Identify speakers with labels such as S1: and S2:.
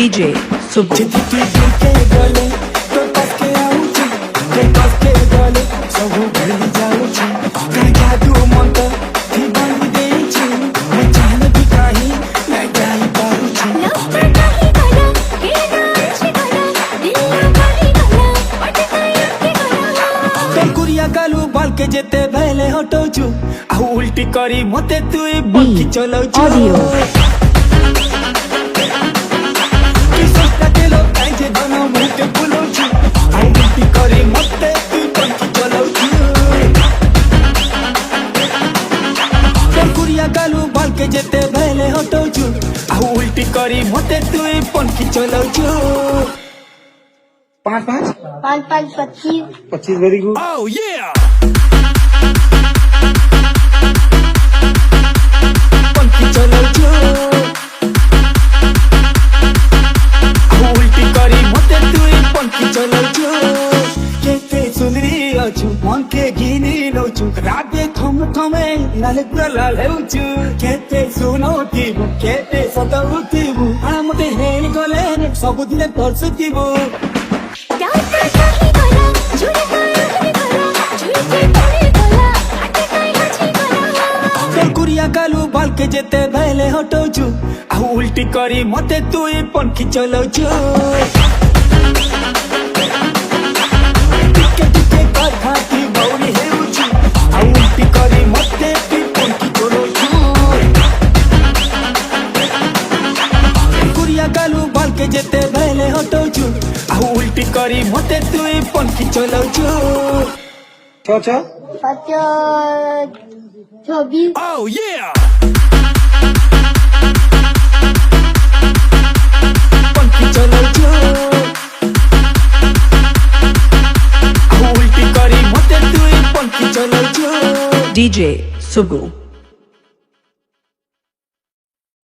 S1: DJ Subbu.
S2: जेते भले हटौछु आ उल्टी करी मते तुई बंकी चलौछु
S1: ऑडियो
S2: कि सस्ता तेलो कांजे दोनो मुके बुलौछु आ उल्टी करी मते तुई बंकी चलौछु कुरिया गालू बाल के जेते भले हटौछु आ उल्टी करी मते तुई बंकी चलौछु
S3: 5 5
S4: 5 5 25
S3: 25 वेरी गुड
S2: Oh yeah मन के गिनी लौछु राते थम थमे नाले गला लेउछु केते सुनौतिबु केते सताउतिबु आमते हेल गले सब दिन परसुतिबु
S4: डाक्टर काही गला झुरे काही गला झुरे काही गला आटे काही हाची गला
S2: कुरिया गालू बाल के जेते भले हटौछु आ उल्टी करी मते तुई पंखी चलौछु जेते भले हटौछु आ उल्टी करी मते तुई पंखी चलौछु
S3: 6 6
S4: 26
S2: Oh yeah पंखी चलौछु आ उल्टी करी मते तुई पंखी चलौछु
S1: DJ Subbu.